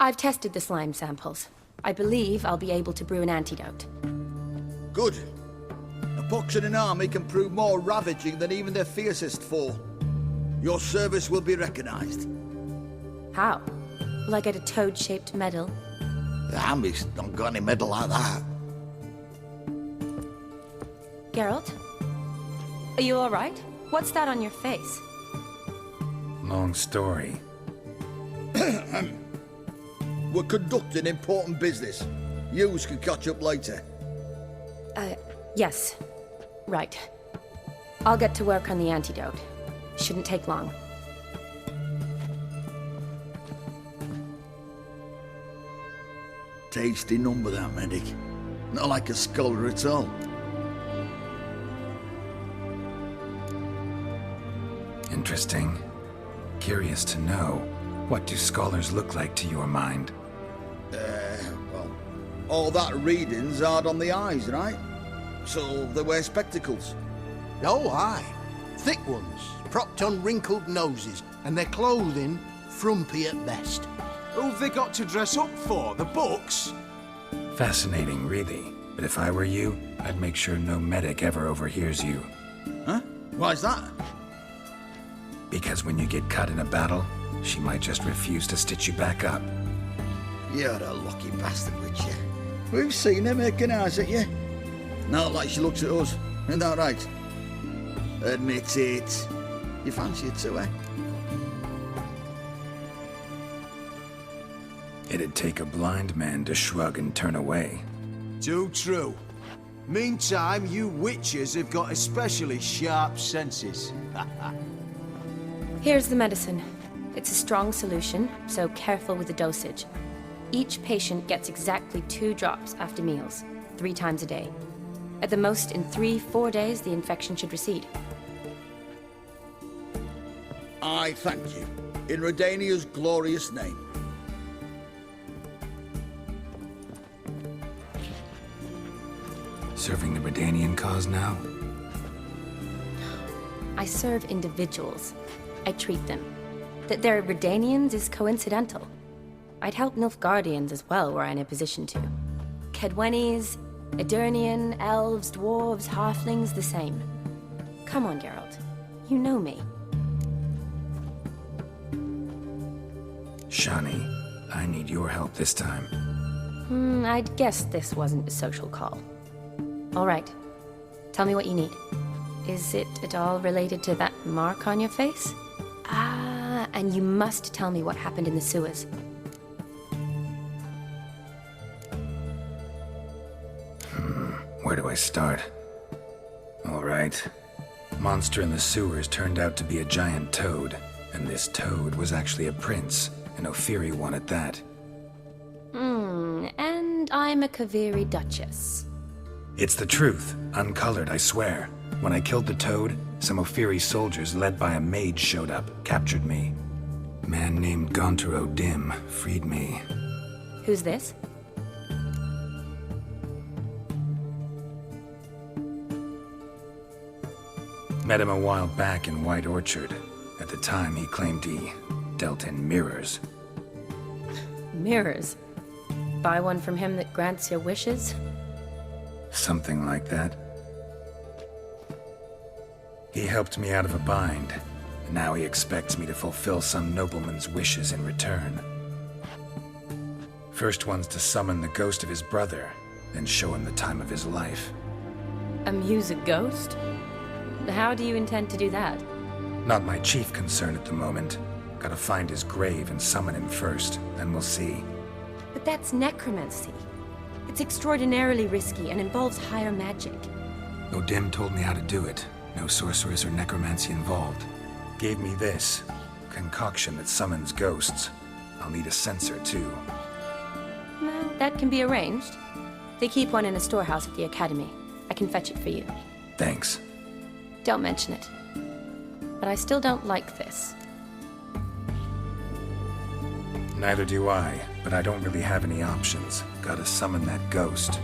I've tested the slime samples. I believe I'll be able to brew an antidote. Good. A pox in an army can prove more ravaging than even their fiercest foe. Your service will be recognized. How? Will I get a toad-shaped medal? The army's not got any medal like that. Geralt? Are you alright? What's that on your face? Long story. We're conducting important business. Yous can catch up later. Yes. Right. I'll get to work on the antidote. Shouldn't take long. Tasty number, that medic. Not like a scholar at all. Interesting. Curious to know, what do scholars look like to your mind? Well, all that reading's hard on the eyes, right? So they wear spectacles. Oh, aye. Thick ones, propped on wrinkled noses, and their clothing frumpy at best. Who've they got to dress up for? The books? Fascinating, really. But if I were you, I'd make sure no medic ever overhears you. Huh? Why's that? Because when you get cut in a battle, she might just refuse to stitch you back up. You're a lucky bastard, Witcher. We've seen her making eyes at you. Not like she looks at us. Isn't that right? Admit it. You fancy it too, eh? It'd take a blind man to shrug and turn away. Too true. Meantime, you witches have got especially sharp senses. Here's the medicine. It's a strong solution, so careful with the dosage. Each patient gets exactly 2 drops after meals, 3 times a day. At the most, in 3-4 days, the infection should recede. I thank you. In Redania's glorious name. Serving the Redanian cause now? I serve individuals. I treat them. That they're Redanians is coincidental. I'd help Nilfgaardians as well were I in a position to. Kedwenis, Edirnian, elves, dwarves, halflings, the same. Come on, Geralt. You know me. Shani, I need your help this time. I'd guessed this wasn't a social call. All right. Tell me what you need. Is it at all related to that mark on your face? Ah, and you must tell me what happened in the sewers. Where do I start? All right. Monster in the sewers turned out to be a giant toad, and this toad was actually a prince, an Ophiri one at that. And I'm a Kaviri duchess. It's the truth, uncolored, I swear. When I killed the toad, some Ophiri soldiers led by a mage showed up, captured me. A man named Gontaro Dim freed me. Who's this? Met him a while back in White Orchard. At the time, he claimed he dealt in mirrors. Mirrors. Buy one from him that grants your wishes? Something like that. He helped me out of a bind. Now he expects me to fulfill some nobleman's wishes in return. First one's to summon the ghost of his brother, then show him the time of his life. Amuse a ghost? How do you intend to do that? Not my chief concern at the moment. Gotta find his grave and summon him first, then we'll see. But that's necromancy. It's extraordinarily risky and involves higher magic. Odim told me how to do it. No sorceress or necromancy involved. Gave me this concoction that summons ghosts. I'll need a censer too. No, that can be arranged. They keep one in a storehouse at the academy. I can fetch it for you. Thanks. Don't mention it. But I still don't like this. Neither do I, but I don't really have any options. Gotta summon that ghost.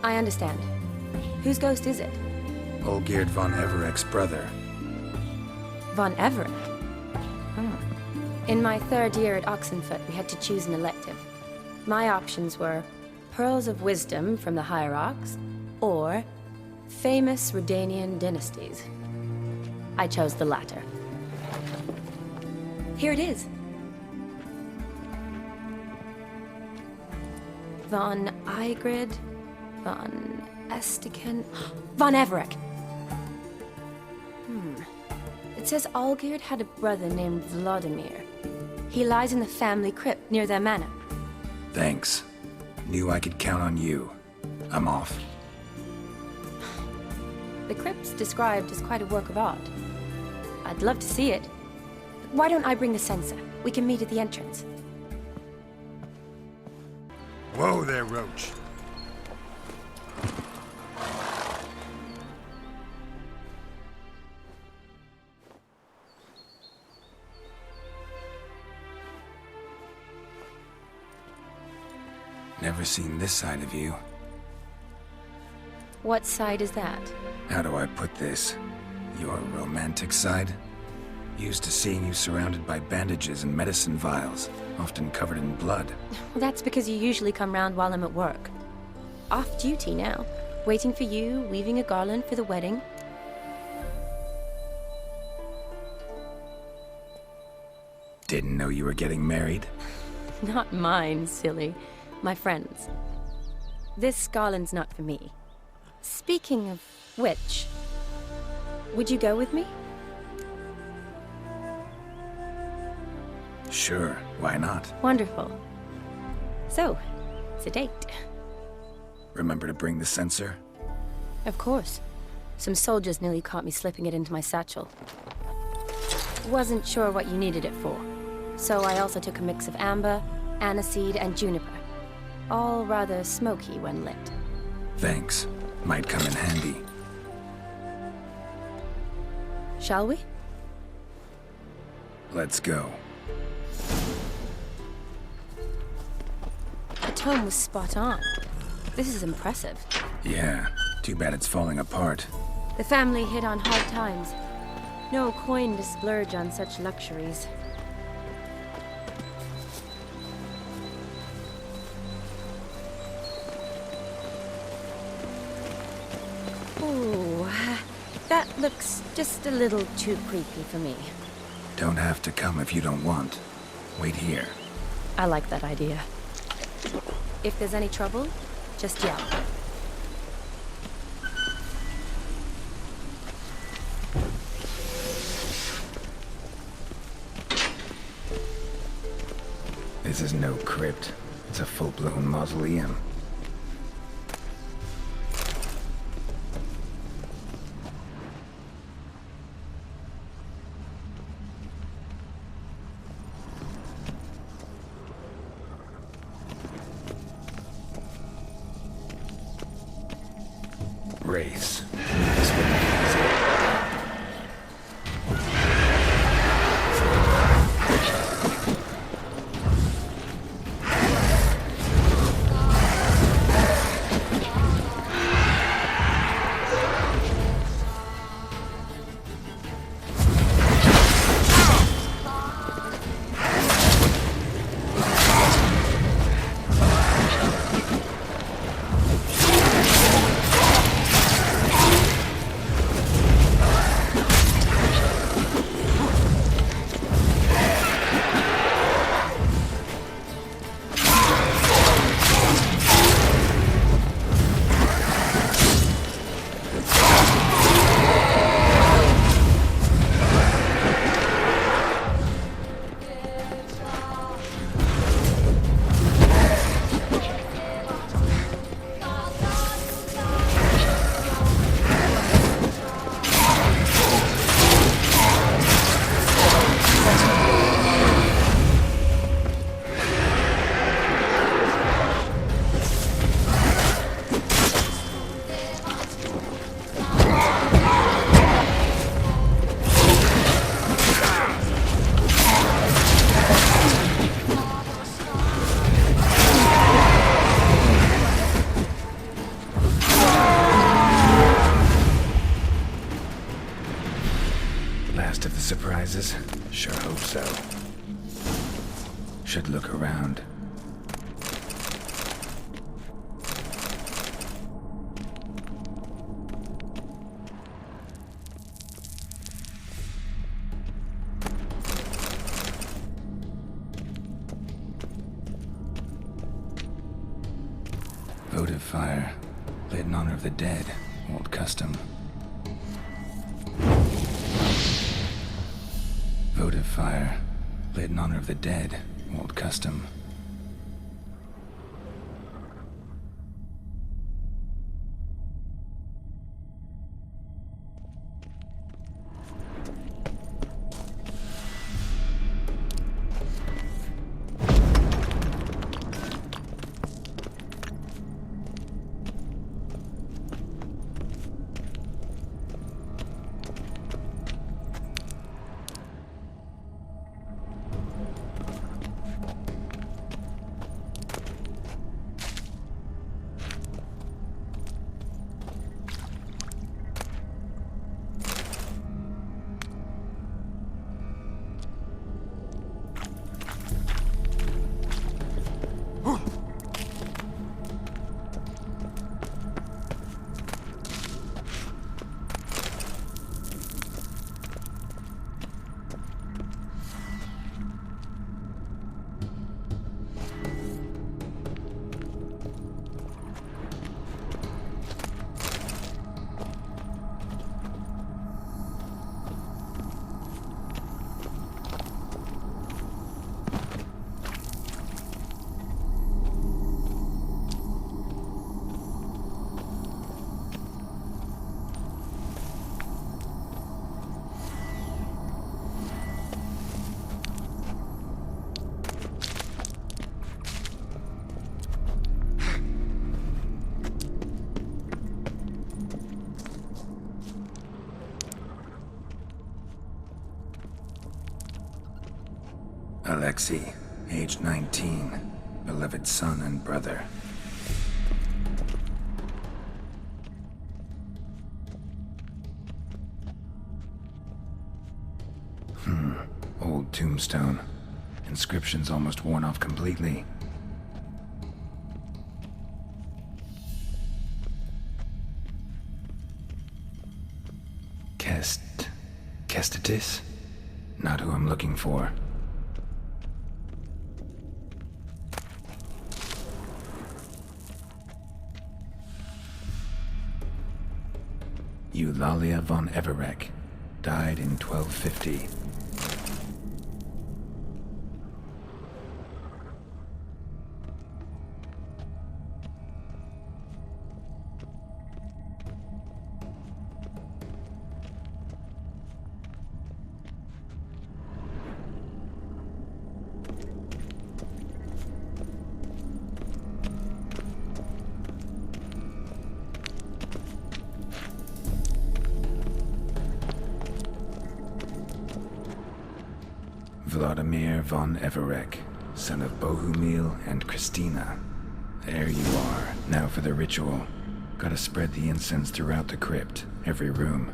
I understand. Whose ghost is it? Olgierd von Everec's brother. Von Everec? In my third year at Oxenfoot, we had to choose an elective. My options were Pearls of Wisdom from the Hierarchs, or famous Redanian dynasties. I chose the latter. Here it is. Von Igrid, von Estiken, von Everec. It says Olgierd had a brother named Vlodimir. He lies in the family crypt near their manor. Thanks. Knew I could count on you. I'm off. The crypt's described as quite a work of art. I'd love to see it. Why don't I bring the censer? We can meet at the entrance. Whoa there, Roach. Never seen this side of you. What side is that? How do I put this? Your romantic side? Used to seeing you surrounded by bandages and medicine vials, often covered in blood. Well, that's because you usually come round while I'm at work. Off duty now. Waiting for you, weaving a garland for the wedding. Didn't know you were getting married? Not mine, silly. My friends. This garland's not for me. Speaking of which, would you go with me? Sure, why not? Wonderful. So, it's a date. Remember to bring the censer? Of course. Some soldiers nearly caught me slipping it into my satchel. Wasn't sure what you needed it for, so I also took a mix of amber, aniseed, and juniper. All rather smoky when lit. Thanks. Might come in handy. Shall we? Let's go. The tome was spot on. This is impressive. Yeah, too bad it's falling apart. The family hit on hard times. No coin to splurge on such luxuries. Ooh, that looks just a little too creepy for me. Don't have to come if you don't want. Wait here. I like that idea. If there's any trouble, just yell. This is no crypt. It's a full-blown mausoleum. Wraiths. This wouldn't be easy. Last of the surprises? Sure hope so. Should look around. Votive fire, lit in honor of the dead, old custom. Votive fire, lit in honor of the dead, old custom. Alexei, age 19, beloved son and brother. Old tombstone. Inscription's almost worn off completely. Kestitis? Not who I'm looking for. Eulalia von Everec, died in 1250. Vlodimir von Everec, son of Bohumil and Christina. There you are, now for the ritual. Gotta spread the incense throughout the crypt, every room.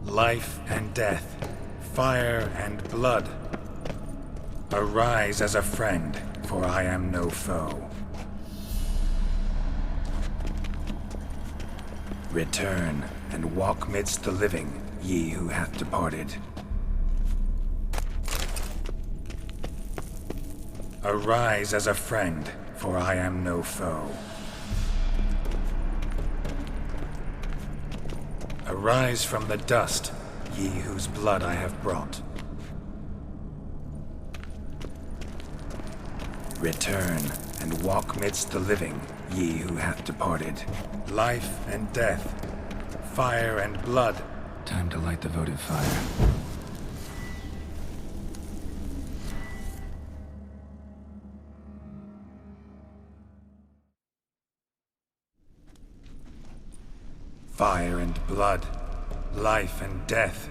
Life and death, fire and blood. Arise as a friend, for I am no foe. Return and walk midst the living, ye who hath departed. Arise as a friend, for I am no foe. Arise from the dust, ye whose blood I have brought. Return, and walk midst the living, ye who hath departed. Life and death, fire and blood. Time to light the votive fire. Fire and blood, life and death.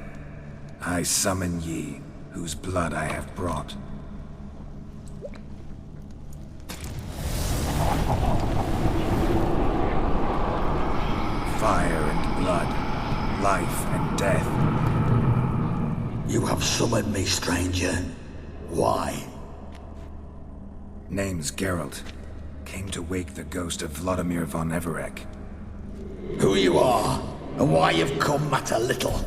I summon ye, whose blood I have brought. Fire and blood, life and death. You have summoned me, stranger. Why? Name's Geralt. Came to wake the ghost of Vlodimir von Everec. Who you are, and why you've come matter little.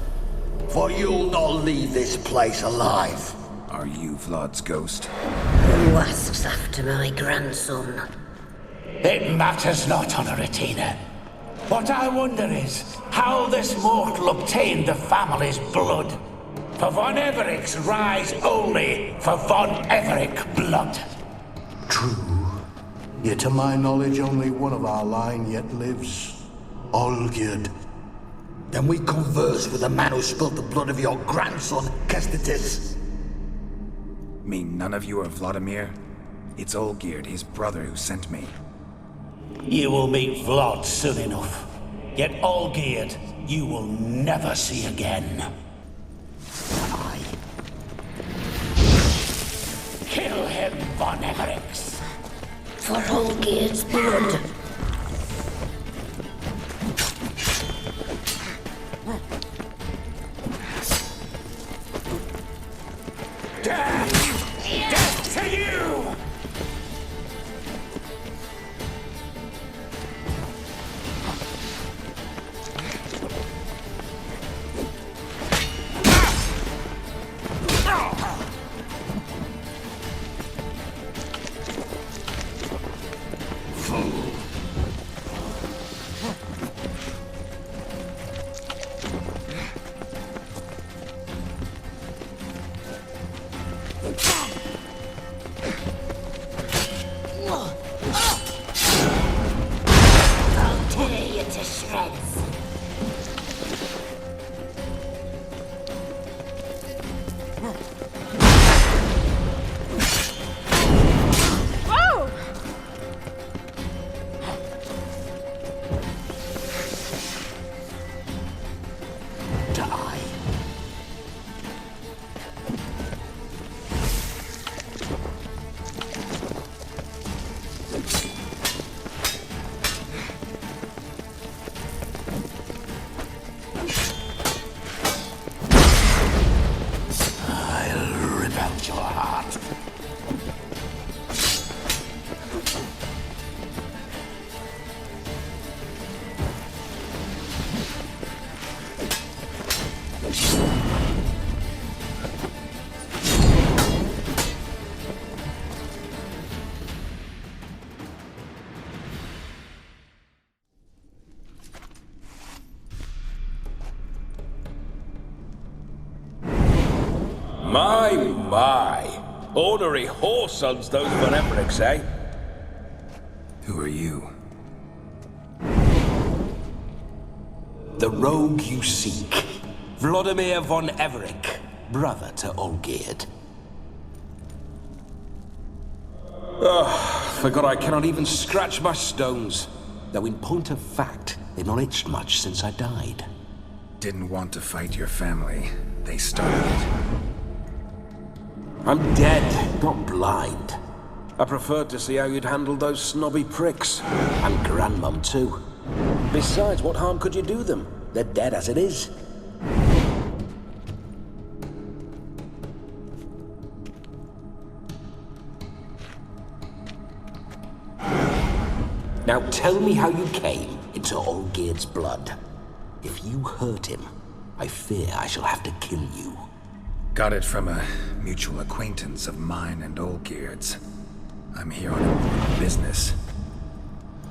For you'll not leave this place alive. Are you Vlod's ghost? Who asks after my grandson? It matters not, Honoratina. What I wonder is how this mortal obtained the family's blood. For von Everec's rise only for von Everec blood. True. Yet to my knowledge, only one of our line yet lives. Olgierd. Then we converse with the man who spilled the blood of your grandson, Kestitis. Mean none of you are Vlodimir? It's Olgierd, his brother, who sent me. You will meet Vlad soon enough. Yet Olgierd, you will never see again. Aye. Kill him, von Everec. For Olgierd's blood. Death! Death to you! I'll tear you to shreds. Die. I'll rip out your heart. My. Ornery whore sons those von Everecs, eh? Who are you? The rogue you seek. Vlodimir von Everec, brother to Olgierd. Forgot I cannot even scratch my stones. Though in point of fact, they've not itched much since I died. Didn't want to fight your family. They started it. I'm dead, not blind. I preferred to see how you'd handle those snobby pricks. And Grandmum, too. Besides, what harm could you do them? They're dead as it is. Now tell me how you came into Olgierd's blood. If you hurt him, I fear I shall have to kill you. Got it from a mutual acquaintance of mine and Olgierd's. I'm here on business.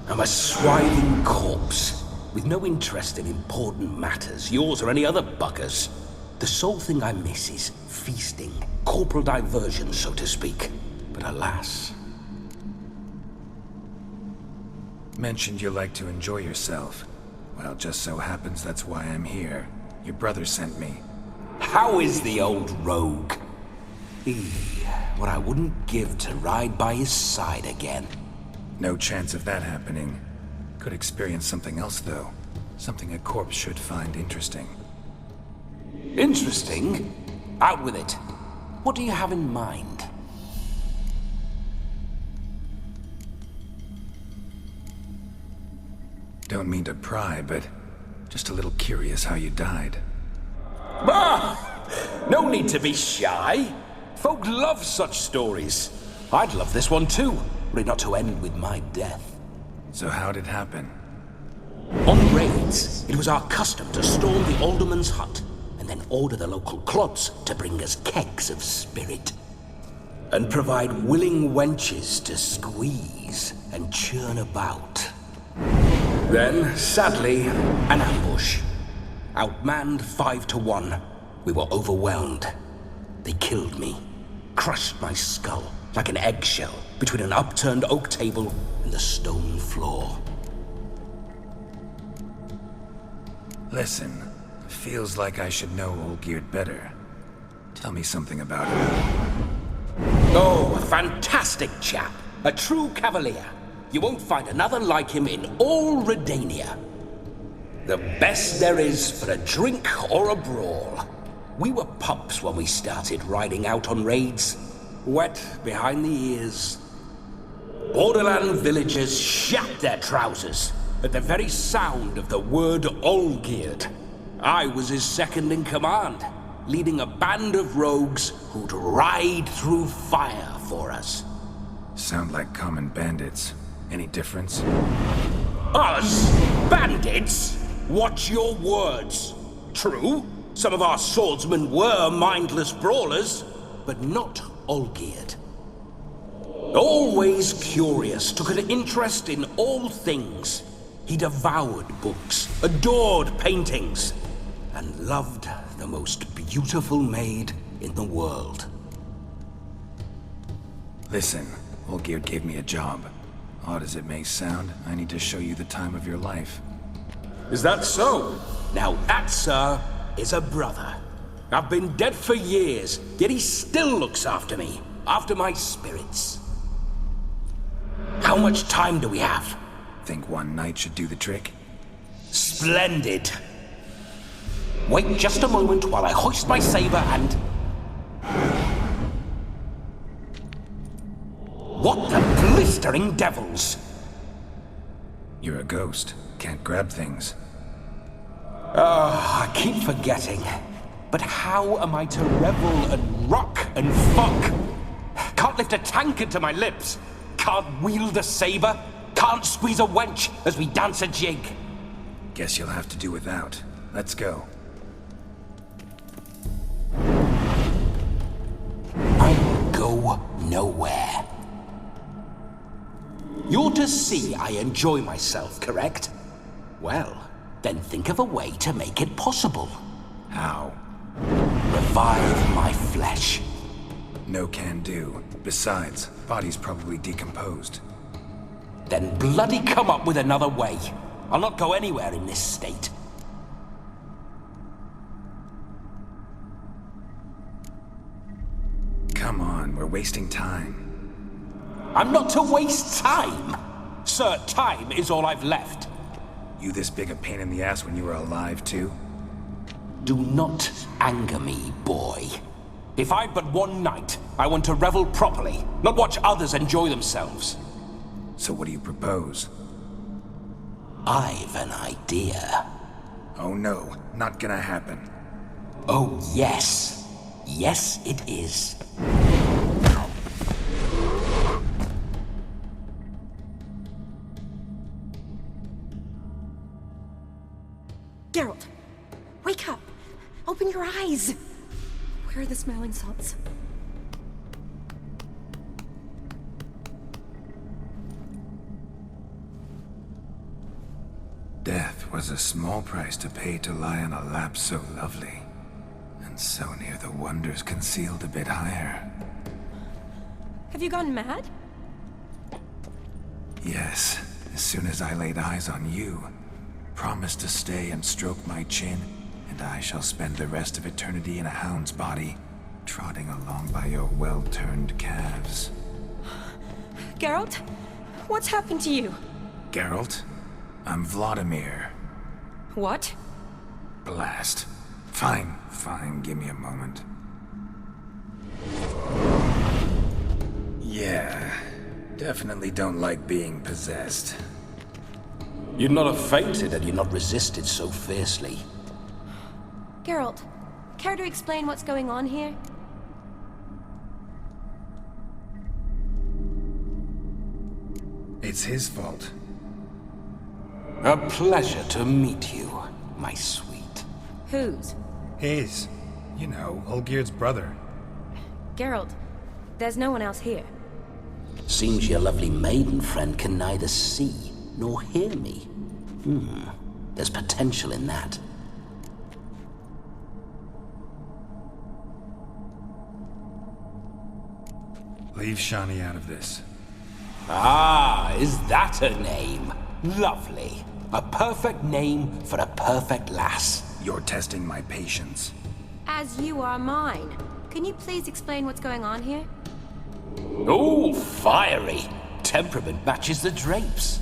I'm a swiving corpse, with no interest in important matters, yours or any other buggers. The sole thing I miss is feasting, corporal diversion, so to speak. But alas... Mentioned you like to enjoy yourself. Well, just so happens that's why I'm here. Your brother sent me. How is the old rogue? What I wouldn't give to ride by his side again. No chance of that happening. Could experience something else, though. Something a corpse should find interesting. Interesting? Out with it. What do you have in mind? Don't mean to pry, but just a little curious how you died. No need to be shy. Folk love such stories. I'd love this one too, were it not to end with my death. So how'd it happen? On raids, it was our custom to storm the alderman's hut, and then order the local clods to bring us kegs of spirit. And provide willing wenches to squeeze and churn about. Then, sadly, an ambush. Outmanned 5-1. We were overwhelmed. They killed me. Crushed my skull like an eggshell between an upturned oak table and the stone floor. Listen, feels like I should know Olgierd better. Tell me something about him. Oh, a fantastic chap. A true cavalier. You won't find another like him in all Redania. The best there is for a drink or a brawl. We were pups when we started riding out on raids. Wet behind the ears. Borderland villagers shat their trousers at the very sound of the word Olgierd. I was his second in command, leading a band of rogues who'd ride through fire for us. Sound like common bandits. Any difference? Us? Bandits? Watch your words. True, some of our swordsmen were mindless brawlers, but not Olgierd. Always curious, took an interest in all things. He devoured books, adored paintings, and loved the most beautiful maid in the world. Listen, Olgierd gave me a job. Odd as it may sound, I need to show you the time of your life. Is that so? Now that, sir, is a brother. I've been dead for years, yet he still looks after me, after my spirits. How much time do we have? Think one night should do the trick? Splendid. Wait just a moment while I hoist my saber and... What the blistering devils? You're a ghost. Can't grab things. I keep forgetting. But how am I to revel and rock and fuck? Can't lift a tankard to my lips. Can't wield a saber. Can't squeeze a wench as we dance a jig. Guess you'll have to do without. Let's go. I go nowhere. You're to see I enjoy myself, correct? Well, then think of a way to make it possible. How? Revive my flesh. No can do. Besides, body's probably decomposed. Then bloody come up with another way. I'll not go anywhere in this state. Come on, we're wasting time. I'm not to waste time. Sir, time is all I've left. You this big a pain in the ass when you were alive, too? Do not anger me, boy. If I've but one night, I want to revel properly, not watch others enjoy themselves. So what do you propose? I've an idea. Oh no, not gonna happen. Oh, yes. Yes, it is. Geralt, wake up! Open your eyes! Where are the smelling salts? Death was a small price to pay to lie on a lap so lovely, and so near the wonders concealed a bit higher. Have you gone mad? Yes, as soon as I laid eyes on you, promise to stay and stroke my chin, and I shall spend the rest of eternity in a hound's body, trotting along by your well-turned calves. Geralt? What's happened to you? Geralt? I'm Vlodimir. What? Blast. Fine, give me a moment. Yeah, definitely don't like being possessed. You'd not have fainted had you not resisted so fiercely. Geralt, care to explain what's going on here? It's his fault. A pleasure to meet you, my sweet. Whose? His. You know, Olgierd's brother. Geralt, there's no one else here. Seems your lovely maiden friend can neither see nor hear me. There's potential in that. Leave Shani out of this. Ah, is that a name? Lovely. A perfect name for a perfect lass. You're testing my patience. As you are mine. Can you please explain what's going on here? Oh, fiery. Temperament matches the drapes.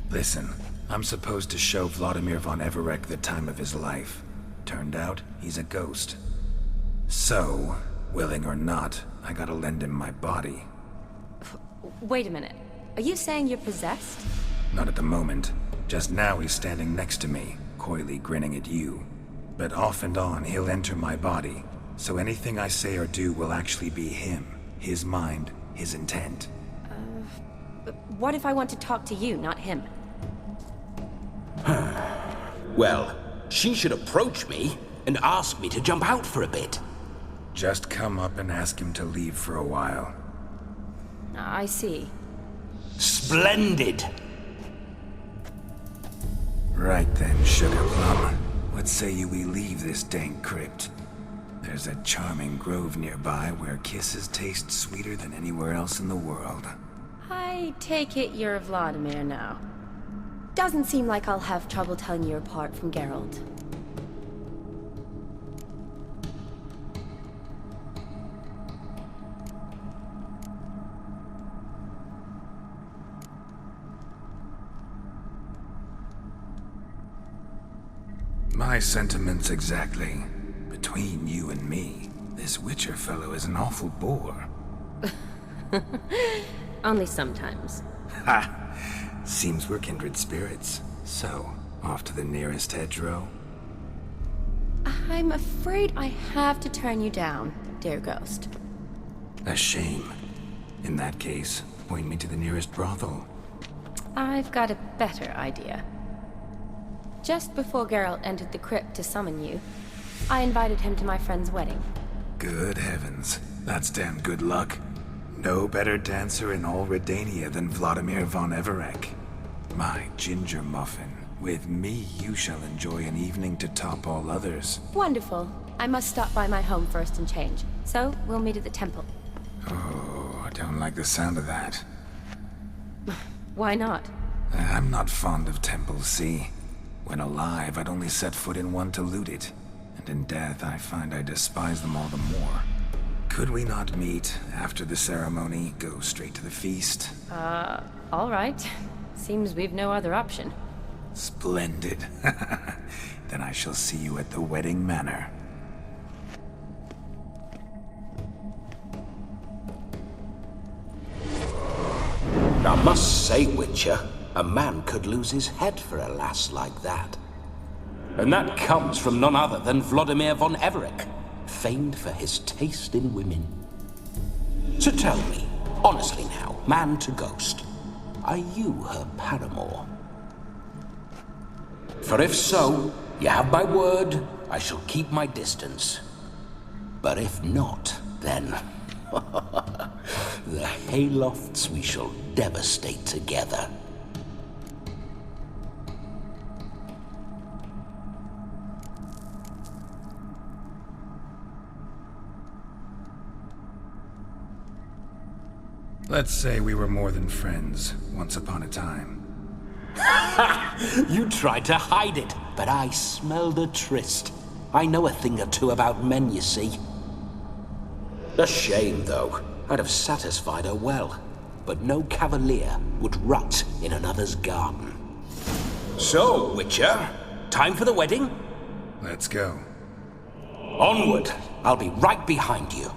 Listen, I'm supposed to show Vlodimir von Everec the time of his life. Turned out, he's a ghost. So, willing or not, I gotta lend him my body. Wait a minute. Are you saying you're possessed? Not at the moment. Just now he's standing next to me, coyly grinning at you. But off and on, he'll enter my body. So anything I say or do will actually be him. His mind, his intent. But what if I want to talk to you, not him? Well, she should approach me and ask me to jump out for a bit. Just come up and ask him to leave for a while. I see. Splendid! Right then, Sugar Plum. What say you we leave this dank crypt? There's a charming grove nearby where kisses taste sweeter than anywhere else in the world. I take it you're Vlodimir now. Doesn't seem like I'll have trouble telling you apart from Geralt. My sentiments exactly. Between you and me, this Witcher fellow is an awful bore. Only sometimes. Ha! Seems we're kindred spirits. So, off to the nearest hedgerow? I'm afraid I have to turn you down, dear ghost. A shame. In that case, point me to the nearest brothel. I've got a better idea. Just before Geralt entered the crypt to summon you, I invited him to my friend's wedding. Good heavens. That's damn good luck. No better dancer in all Redania than Vlodimir von Everec. My ginger muffin. With me, you shall enjoy an evening to top all others. Wonderful. I must stop by my home first and change. So, we'll meet at the temple. Oh, I don't like the sound of that. Why not? I'm not fond of temples, see? When alive, I'd only set foot in one to loot it. And in death, I find I despise them all the more. Could we not meet after the ceremony, go straight to the feast? All right. Seems we've no other option. Splendid. Then I shall see you at the wedding manor. I must say, Witcher, a man could lose his head for a lass like that. And that comes from none other than Vlodimir von Everec, famed for his taste in women. So tell me, honestly now, man to ghost, are you her paramour? For if so, you have my word, I shall keep my distance. But if not, then the haylofts we shall devastate together. Let's say we were more than friends, once upon a time. You tried to hide it, but I smelled a tryst. I know a thing or two about men, you see. A shame, though. I'd have satisfied her well. But no cavalier would rot in another's garden. So, Witcher, time for the wedding? Let's go. Onward! I'll be right behind you.